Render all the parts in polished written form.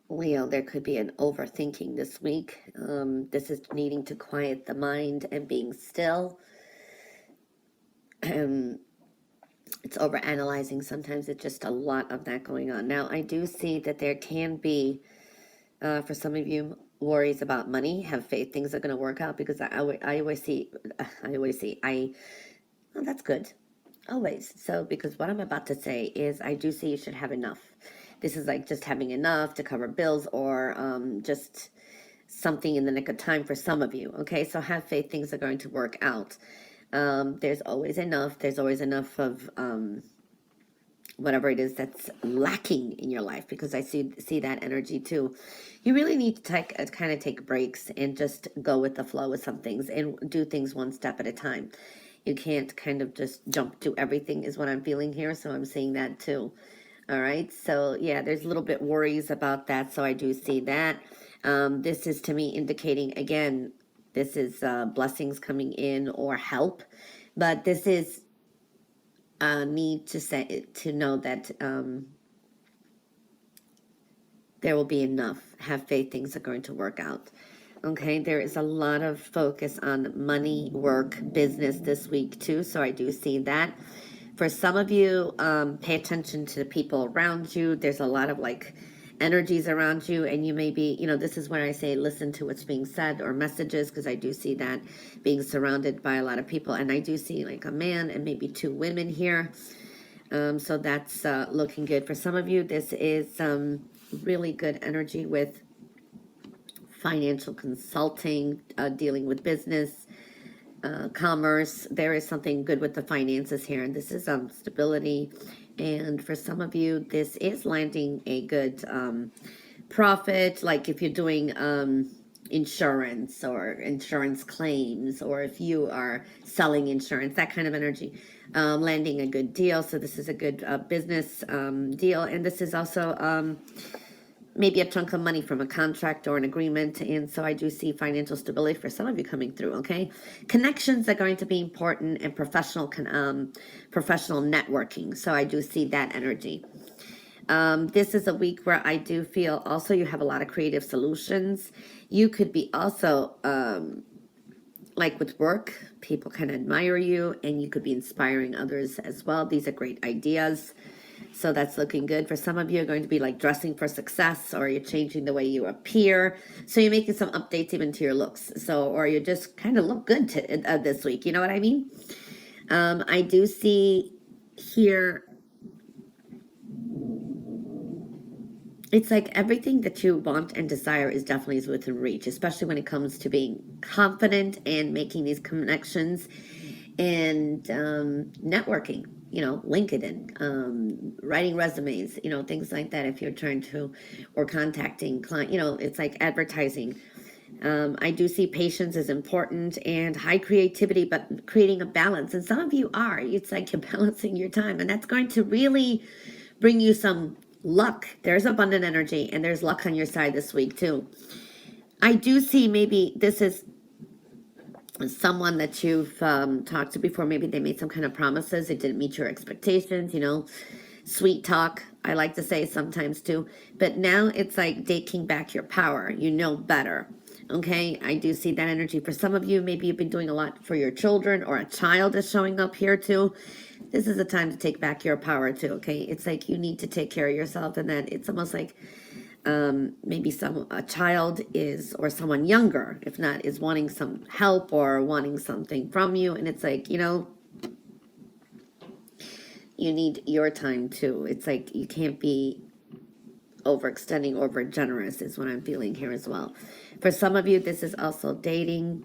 Leo, there could be an overthinking this week. This is needing to quiet the mind and being still. It's overanalyzing. Sometimes it's just a lot of that going on. Now, I do see that there can be, for some of you, worries about money. Have faith things are going to work out, because I always see, oh, that's good. Always. So, because what I'm about to say is, I do see you should have enough. This is like just having enough to cover bills, or just something in the nick of time for some of you. Okay, so have faith things are going to work out. There's always enough. There's always enough of whatever it is that's lacking in your life, because I see that energy too. You really need to kind of take breaks and just go with the flow with some things and do things one step at a time. You can't kind of just jump to everything, is what I'm feeling here. So I'm seeing that too. All right. So yeah, there's a little bit worries about that. So I do see that. This is to me indicating, again, this is blessings coming in or help, but this is need to know that there will be enough. Have faith things are going to work out. Okay, there is a lot of focus on money, work, business this week too, so I do see that. For some of you, pay attention to the people around you. There's a lot of like energies around you, and you may be, this is where I say listen to what's being said or messages, because I do see that being surrounded by a lot of people, and I do see like a man and maybe two women here. So that's looking good. For some of you, this is really good energy with financial consulting, dealing with business, commerce. There is something good with the finances here, and this is stability. And for some of you, this is landing a good profit, like if you're doing insurance or insurance claims, or if you are selling insurance, that kind of energy, landing a good deal. So this is a good business deal, and this is also maybe a chunk of money from a contract or an agreement. And so I do see financial stability for some of you coming through. Okay, connections are going to be important, and professional networking. So I do see that energy. This is a week where I do feel also you have a lot of creative solutions. You could be also like with work, people kind of admire you, and you could be inspiring others as well. These are great ideas. So that's looking good. For some of you, are going to be like dressing for success, or you're changing the way you appear. So you're making some updates even to your looks. So, or you just kind of look good this week. You know what I mean? I do see here, it's like everything that you want and desire is definitely within reach, especially when it comes to being confident and making these connections and networking, LinkedIn, writing resumes, things like that. If you're trying to, or contacting client, it's like advertising. I do see patience is important and high creativity, but creating a balance. And some of you are, it's like you're balancing your time, and that's going to really bring you some luck. There's abundant energy, and there's luck on your side this week too. I do see maybe this is someone that you've talked to before. Maybe they made some kind of promises. It didn't meet your expectations, sweet talk, I like to say sometimes too. But now it's like taking back your power. You know better. Okay, I do see that energy. For some of you, maybe you've been doing a lot for your children, or a child is showing up here too. This is a time to take back your power too, okay? It's like you need to take care of yourself, and then it's almost like maybe a child is, or someone younger, if not, is wanting some help or wanting something from you, and it's like, you need your time too. It's like you can't be overextending, over generous is what I'm feeling here as well. For some of you, this is also dating.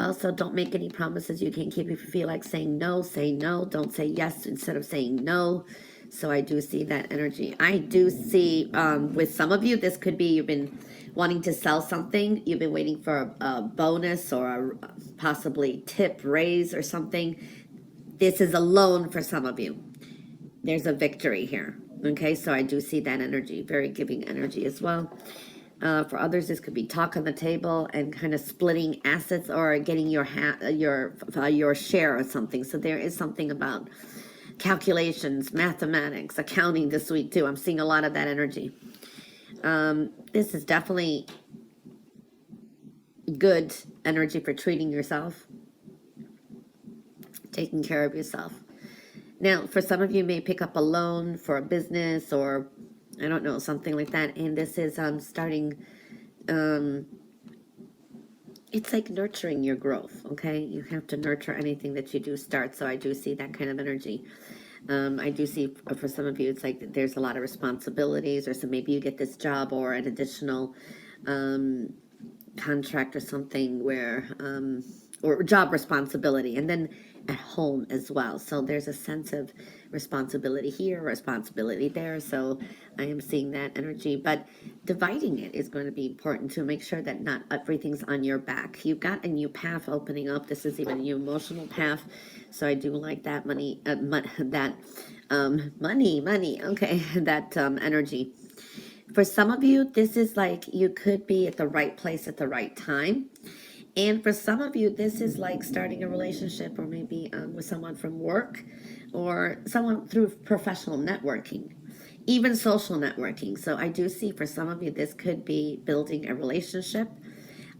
Also, don't make any promises you can't keep. If you feel like saying no, say no. Don't say yes instead of saying no. So I do see that energy. I do see with some of you, this could be you've been wanting to sell something. You've been waiting for a bonus or a possibly tip, raise or something. This is a loan for some of you. There's a victory here. Okay, so I do see that energy, very giving energy as well. For others, this could be talk on the table and kind of splitting assets or getting your share of something. So there is something about calculations, mathematics, accounting this week too. I'm seeing a lot of that energy. This is definitely good energy for treating yourself, taking care of yourself. Now, for some of you, may pick up a loan for a business or I don't know, something like that. And this is starting, it's like nurturing your growth, okay? You have to nurture anything that you do start. So I do see that kind of energy. I do see for some of you, it's like there's a lot of responsibilities, or so maybe you get this job or an additional contract or something where, or job responsibility, and then at home as well. So there's a sense of responsibility here, responsibility there. So I am seeing that energy, but dividing it is going to be important to make sure that not everything's on your back. You've got a new path opening up. This is even a new emotional path. So I do like that money, money. Okay, that energy. For some of you, this is like you could be at the right place at the right time. And for some of you, this is like starting a relationship or maybe with someone from work or someone through professional networking, even social networking. So I do see for some of you, this could be building a relationship,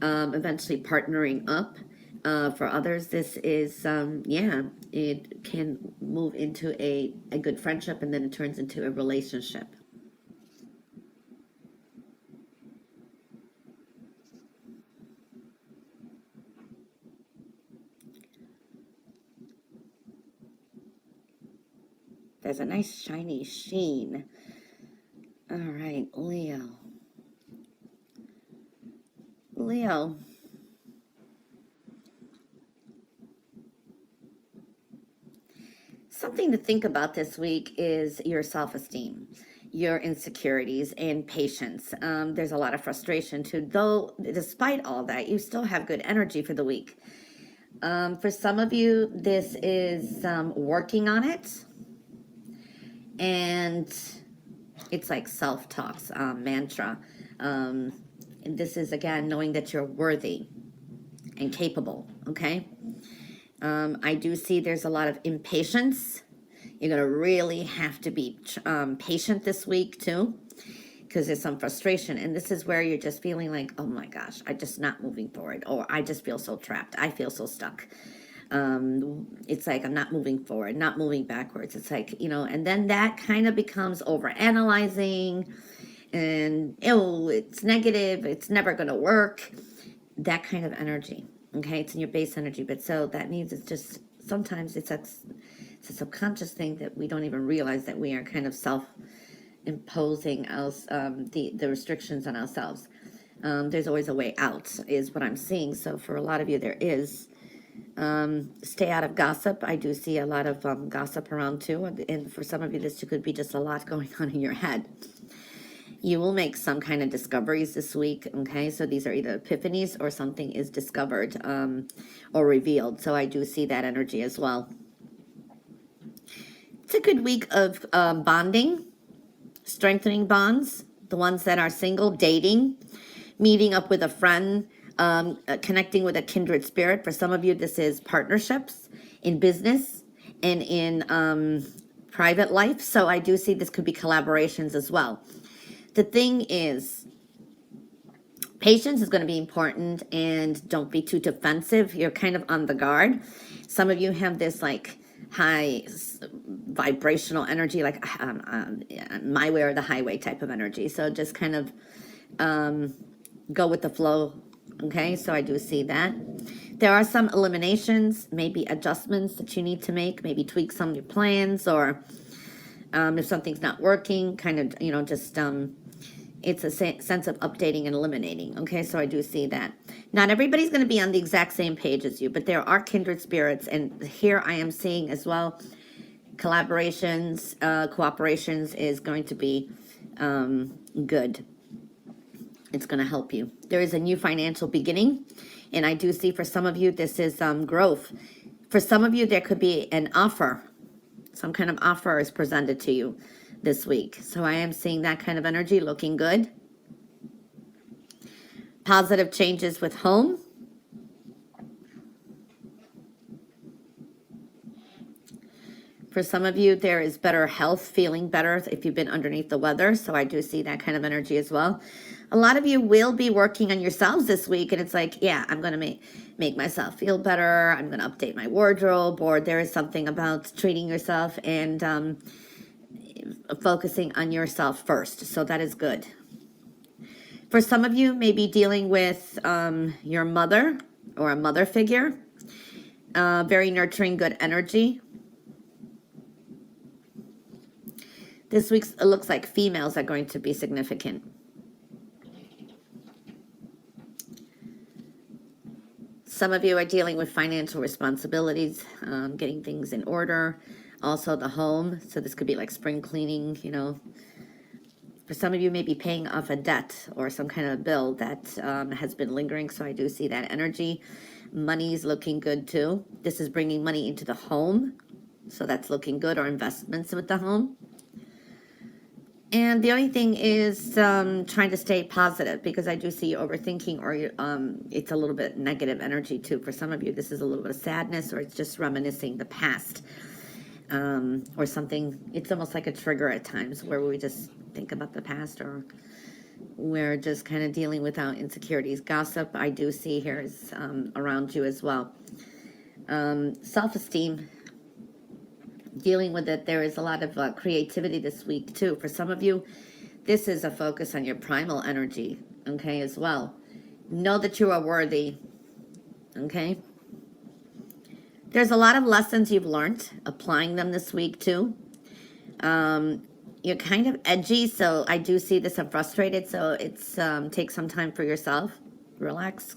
eventually partnering up. For others, this is, it can move into a good friendship and then it turns into a relationship. There's a nice shiny sheen. All right, Leo. Leo. Something to think about this week is your self-esteem, your insecurities, and patience. There's a lot of frustration too, though despite all that, you still have good energy for the week. For some of you, this is working on it. And it's like self-talks, mantra. And this is, again, knowing that you're worthy and capable, okay? I do see there's a lot of impatience. You're going to really have to be patient this week, too, because there's some frustration. And this is where you're just feeling like, oh, my gosh, I'm just not moving forward. Or I just feel so trapped. I feel so stuck. It's like I'm not moving forward, not moving backwards. It's like, and then that kind of becomes over-analyzing and, it's negative, it's never going to work. That kind of energy, okay? It's in your base energy, but so that means it's just, sometimes it's a subconscious thing that we don't even realize that we are kind of self-imposing the restrictions on ourselves. There's always a way out, is what I'm seeing. So for a lot of you, there is. Stay out of gossip. I do see a lot of gossip around too, and for some of you, this could be just a lot going on in your head. You will make some kind of discoveries this week, okay? So these are either epiphanies or something is discovered or revealed. So I do see that energy as well. It's a good week of bonding, strengthening bonds, the ones that are single, dating, meeting up with a friend, connecting with a kindred spirit. For some of you, this is partnerships in business and in private life. So I do see this could be collaborations as well. The thing is, patience is going to be important, and don't be too defensive. You're kind of on the guard. Some of you have this like high vibrational energy, like my way or the highway type of energy. So just kind of go with the flow. Okay, so I do see that. There are some eliminations, maybe adjustments that you need to make, maybe tweak some of your plans, or if something's not working, kind of, just, it's a sense of updating and eliminating. Okay, so I do see that. Not everybody's going to be on the exact same page as you, but there are kindred spirits, and here I am seeing as well, collaborations, cooperations is going to be good. It's going to help you. There is a new financial beginning, and I do see for some of you, this is growth. For some of you, there could be an offer. Some kind of offer is presented to you this week. So I am seeing that kind of energy looking good. Positive changes with home. For some of you, there is better health, feeling better if you've been underneath the weather. So I do see that kind of energy as well. A lot of you will be working on yourselves this week. And it's like, yeah, I'm going to make myself feel better. I'm going to update my wardrobe. Or there is something about treating yourself and focusing on yourself first. So that is good. For some of you, maybe dealing with your mother or a mother figure. Very nurturing, good energy. This week, it looks like females are going to be significant. Some of you are dealing with financial responsibilities, getting things in order. Also the home, so this could be like spring cleaning, you know. For some of you, maybe paying off a debt or some kind of bill that has been lingering, so I do see that energy. Money's looking good too. This is bringing money into the home, so that's looking good, or investments with the home. And the only thing is trying to stay positive, because I do see you overthinking, or it's a little bit negative energy too. For some of you, this is a little bit of sadness, or it's just reminiscing the past, or something. It's almost like a trigger at times where we just think about the past, or we're just kind of dealing with our insecurities. Gossip, I do see here, is around you as well. Self-esteem. Dealing with it, there is a lot of creativity this week too. For some of you, this is a focus on your primal energy, okay, as well. Know that you are worthy, okay? There's a lot of lessons you've learned, applying them this week too. You're kind of edgy, so I do see this as frustrated, so it's take some time for yourself. Relax,